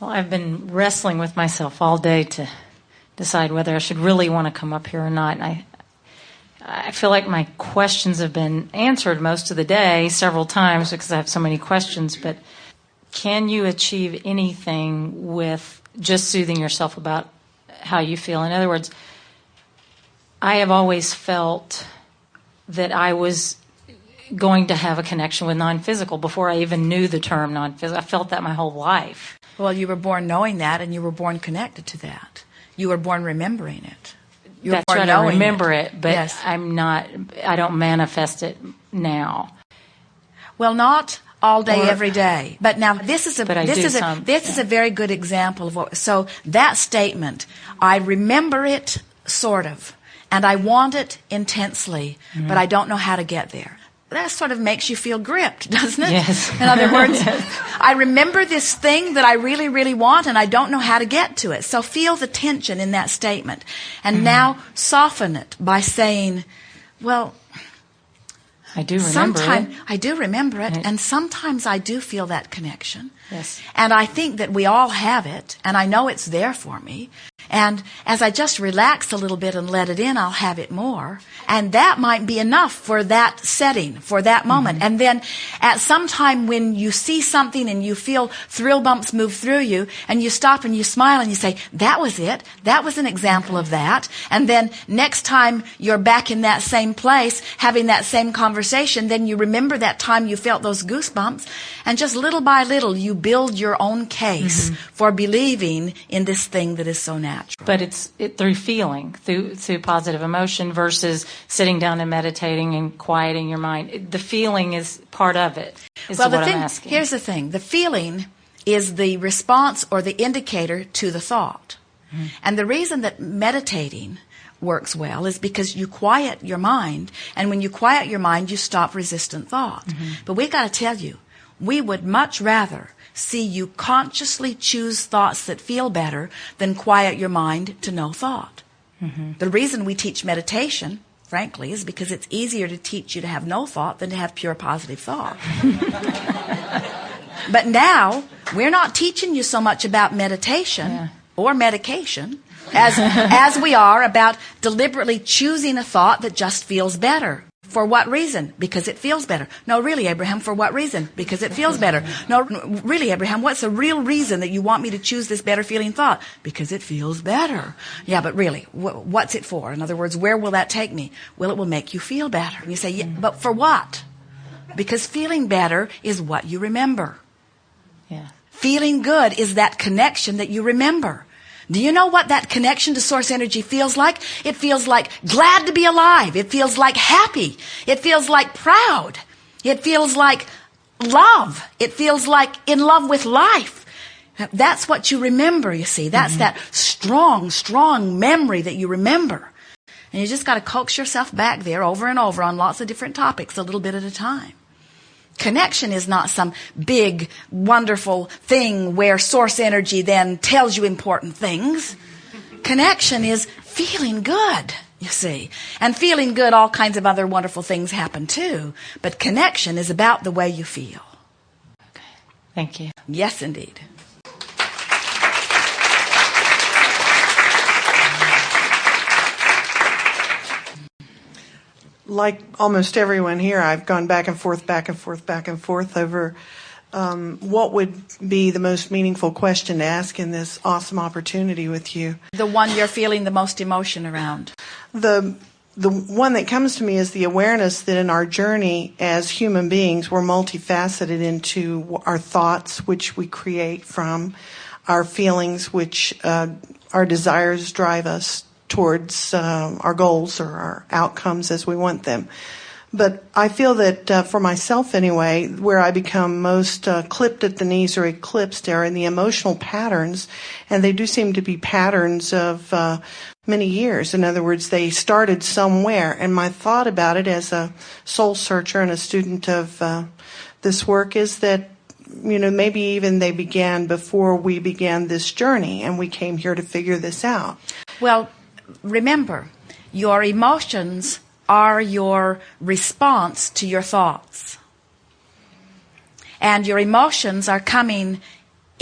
Well, I've been wrestling with myself all day to decide whether I should really want to come up here or not. And I feel like my questions have been answered most of the day several times because I have so many questions. But can you achieve anything with just soothing yourself about how you feel? In other words, I have always felt that I was going to have a connection with non-physical before I even knew the term non-physical. I felt that my whole life. Well, you were born knowing that, and you were born connected to that. You were born remembering it. You were That's born right, I remember it, but yes. I don't manifest it now. Well, not all day, every day. But now this is a very good example of what. So that statement, I remember it sort of, and I want it intensely, but I don't know how to get there. That sort of makes you feel gripped, doesn't it? Yes. In other words, I remember this thing that I really, really want, and I don't know how to get to it. So feel the tension in that statement. And now soften it by saying, well, I do remember it. I do remember it, and sometimes I do feel that connection. Yes. And I think that we all have it, and I know it's there for me. And as I just relax a little bit and let it in, I'll have it more. And that might be enough for that setting, for that moment. And then at some time when you see something and you feel thrill bumps move through you, and you stop and you smile and you say, that was it. That was an example of that. And then next time you're back in that same place, having that same conversation, then you remember that time you felt those goosebumps. And just little by little, you build your own case for believing in this thing that is so natural. But it's through feeling, through positive emotion versus sitting down and meditating and quieting your mind. The feeling is part of it, is what I'm asking. Here's the thing. The feeling is the response or the indicator to the thought. And the reason that meditating works well is because you quiet your mind, and when you quiet your mind, you stop resistant thought. But we've got to tell you, we would much rather see you consciously choose thoughts that feel better than quiet your mind to no thought. The reason we teach meditation, frankly, is because it's easier to teach you to have no thought than to have pure positive thought. But now, we're not teaching you so much about meditation or medication as we are about deliberately choosing a thought that just feels better. For what reason? Because it feels better. No, really, Abraham, for what reason? Because it feels better. No, really, Abraham, what's the real reason that you want me to choose this better feeling thought? Because it feels better. Yeah, but really, what's it for? In other words, where will that take me? Well, it will make you feel better. And you say, yeah, but for what? Because feeling better is what you remember. Yeah. Feeling good is that connection that you remember. Do you know what that connection to source energy feels like? It feels like glad to be alive. It feels like happy. It feels like proud. It feels like love. It feels like in love with life. That's what you remember, you see. That's that strong, strong memory that you remember. And you just got to coax yourself back there over and over on lots of different topics a little bit at a time. Connection is not some big, wonderful thing where source energy then tells you important things. Connection is feeling good, you see. And feeling good, all kinds of other wonderful things happen too. But connection is about the way you feel. Okay. Thank you. Yes, indeed. Like almost everyone here, I've gone back and forth over what would be the most meaningful question to ask in this awesome opportunity with you. The one you're feeling the most emotion around. The one that comes to me is the awareness that in our journey as human beings, we're multifaceted into our thoughts, which we create from, our feelings, which our desires drive us towards our goals or our outcomes as we want them. But I feel that for myself anyway, where I become most clipped at the knees or eclipsed are in the emotional patterns, and they do seem to be patterns of many years. In other words, they started somewhere, and my thought about it as a soul searcher and a student of this work is that, you know, maybe even they began before we began this journey, and we came here to figure this out. Well, remember, your emotions are your response to your thoughts. And your emotions are coming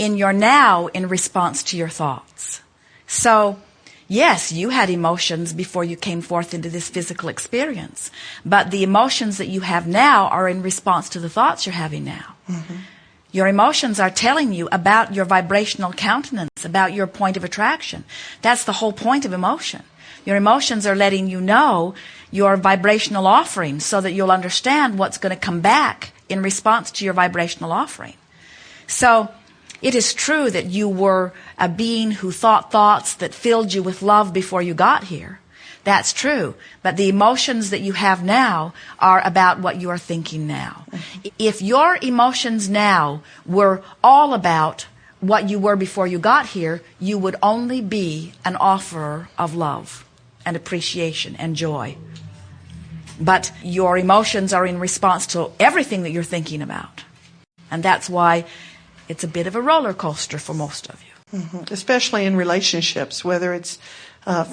in your now in response to your thoughts. So, yes, you had emotions before you came forth into this physical experience, but the emotions that you have now are in response to the thoughts you're having now. Mm-hmm. Your emotions are telling you about your vibrational countenance, about your point of attraction. That's the whole point of emotion. Your emotions are letting you know your vibrational offering so that you'll understand what's going to come back in response to your vibrational offering. So, it is true that you were a being who thought thoughts that filled you with love before you got here. That's true. But the emotions that you have now are about what you are thinking now. If your emotions now were all about what you were before you got here, you would only be an offerer of love and appreciation and joy. But your emotions are in response to everything that you're thinking about. And that's why it's a bit of a roller coaster for most of you. Mm-hmm. Especially in relationships, whether it's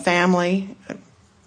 family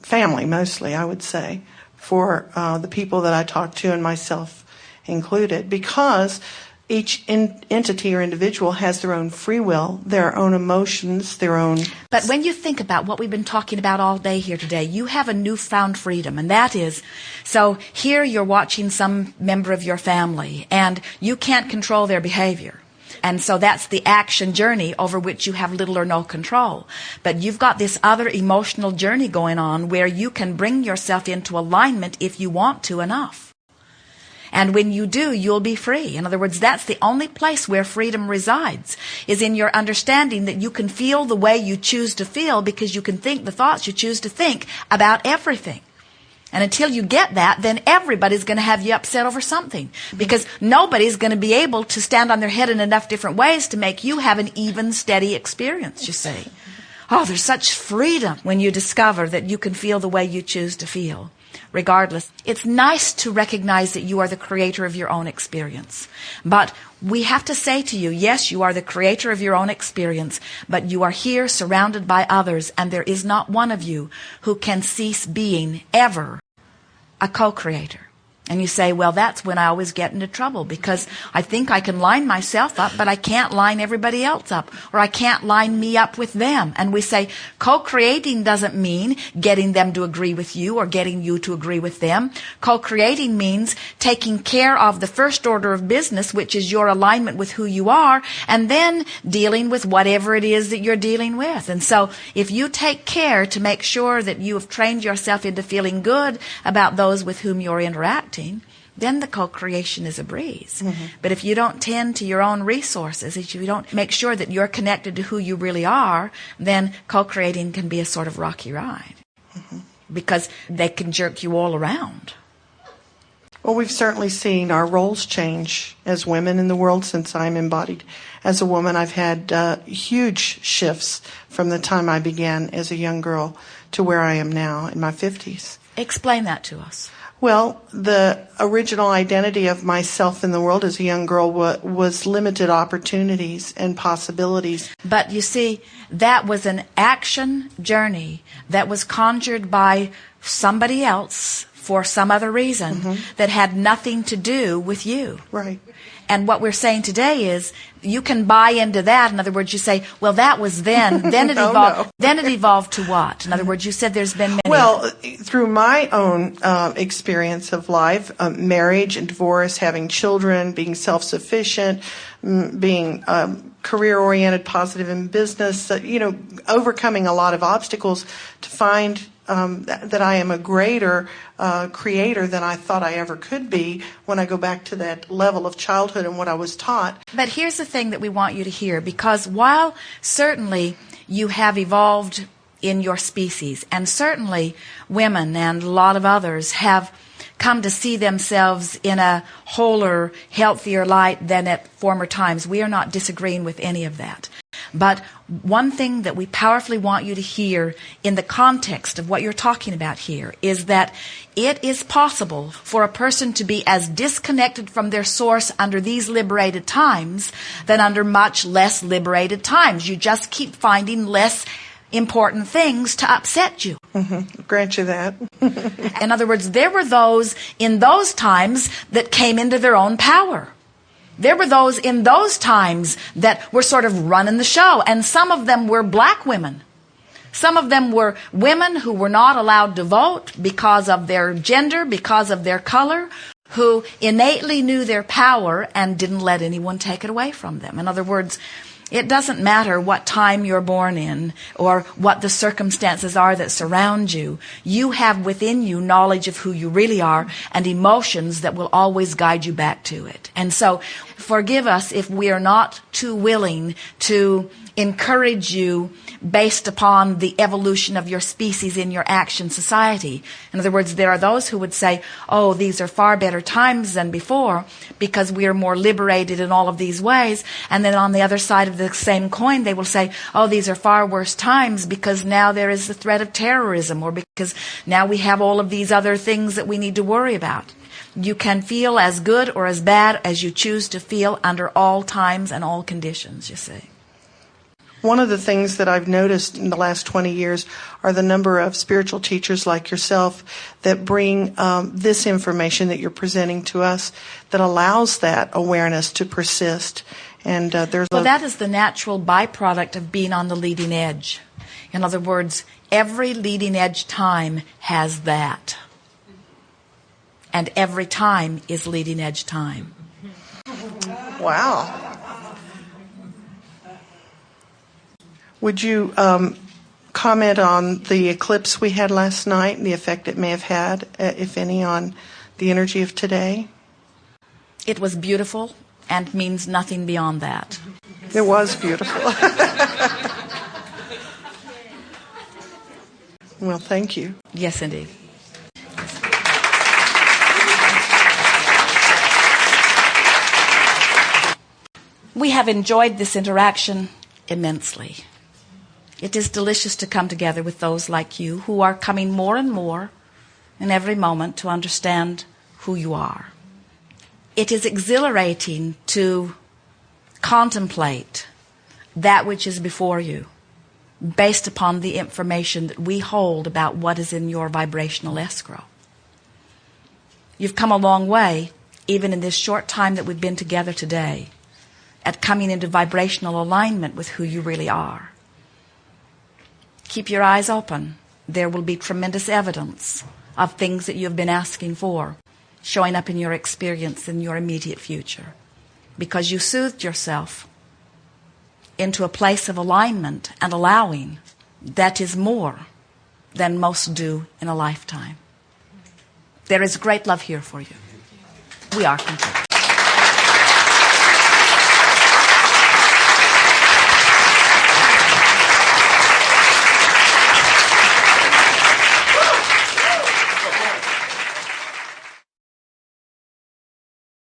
mostly, I would say, for the people that I talk to and myself included, because each entity or individual has their own free will, their own emotions, their own... But when you think about what we've been talking about all day here today, you have a newfound freedom, and that is, so here you're watching some member of your family, and you can't control their behavior. And so that's the action journey over which you have little or no control. But you've got this other emotional journey going on where you can bring yourself into alignment if you want to enough. And when you do, you'll be free. In other words, that's the only place where freedom resides, is in your understanding that you can feel the way you choose to feel because you can think the thoughts you choose to think about everything. And until you get that, then everybody's going to have you upset over something. Because nobody's going to be able to stand on their head in enough different ways to make you have an even, steady experience, you see. Oh, there's such freedom when you discover that you can feel the way you choose to feel. Regardless, it's nice to recognize that you are the creator of your own experience. But we have to say to you, yes, you are the creator of your own experience, but you are here surrounded by others, and there is not one of you who can cease being ever a co-creator. And you say, well, that's when I always get into trouble because I think I can line myself up, but I can't line everybody else up, or I can't line me up with them. And we say co-creating doesn't mean getting them to agree with you or getting you to agree with them. Co-creating means taking care of the first order of business, which is your alignment with who you are, and then dealing with whatever it is that you're dealing with. And so if you take care to make sure that you have trained yourself into feeling good about those with whom you're interacting, then the co-creation is a breeze. Mm-hmm. But if you don't tend to your own resources, if you don't make sure that you're connected to who you really are, then co-creating can be a sort of rocky ride. Mm-hmm. Because they can jerk you all around. Well, we've certainly seen our roles change as women in the world since I'm embodied as a woman. I've had huge shifts from the time I began as a young girl to where I am now in my 50s. Explain that to us. Well, the original identity of myself in the world as a young girl was limited opportunities and possibilities. But you see, that was an action journey that was conjured by somebody else for some other reason mm-hmm. that had nothing to do with you. Right. And what we're saying today is you can buy into that. In other words, you say, well, that was then. Then it evolved. No. Then it evolved to what? In other words, you said there's been many. Well, through my own experience of life, marriage and divorce, having children, being self-sufficient, being career-oriented, positive in business, overcoming a lot of obstacles to find that I am a greater creator than I thought I ever could be when I go back to that level of childhood and what I was taught. But here's the thing that we want you to hear, because while certainly you have evolved in your species, and certainly women and a lot of others have come to see themselves in a wholer, healthier light than at former times. We are not disagreeing with any of that. But one thing that we powerfully want you to hear in the context of what you're talking about here is that it is possible for a person to be as disconnected from their source under these liberated times than under much less liberated times. You just keep finding less important things to upset you. Mm-hmm. Grant you that. In other words, there were those in those times that came into their own power. There were those in those times that were sort of running the show, and some of them were black women. Some of them were women who were not allowed to vote because of their gender, because of their color, who innately knew their power and didn't let anyone take it away from them. In other words, it doesn't matter what time you're born in or what the circumstances are that surround you. You have within you knowledge of who you really are and emotions that will always guide you back to it. And so forgive us if we are not too willing to encourage you based upon the evolution of your species in your action society. In other words, there are those who would say, oh, these are far better times than before because we are more liberated in all of these ways. And then on the other side of the same coin, they will say, oh, these are far worse times because now there is the threat of terrorism, or because now we have all of these other things that we need to worry about. You can feel as good or as bad as you choose to feel under all times and all conditions, you see. One of the things that I've noticed in the last 20 years are the number of spiritual teachers like yourself that bring this information that you're presenting to us that allows that awareness to persist. And well, that is the natural byproduct of being on the leading edge. In other words, every leading edge time has that. And every time is leading edge time. Wow. Would you comment on the eclipse we had last night and the effect it may have had, if any, on the energy of today? It was beautiful and means nothing beyond that. It was beautiful. Well, thank you. Yes, indeed. We have enjoyed this interaction immensely. It is delicious to come together with those like you who are coming more and more in every moment to understand who you are. It is exhilarating to contemplate that which is before you based upon the information that we hold about what is in your vibrational escrow. You've come a long way, even in this short time that we've been together today, at coming into vibrational alignment with who you really are. Keep your eyes open. There will be tremendous evidence of things that you have been asking for showing up in your experience in your immediate future, because you soothed yourself into a place of alignment and allowing that is more than most do in a lifetime. There is great love here for you. We are complete.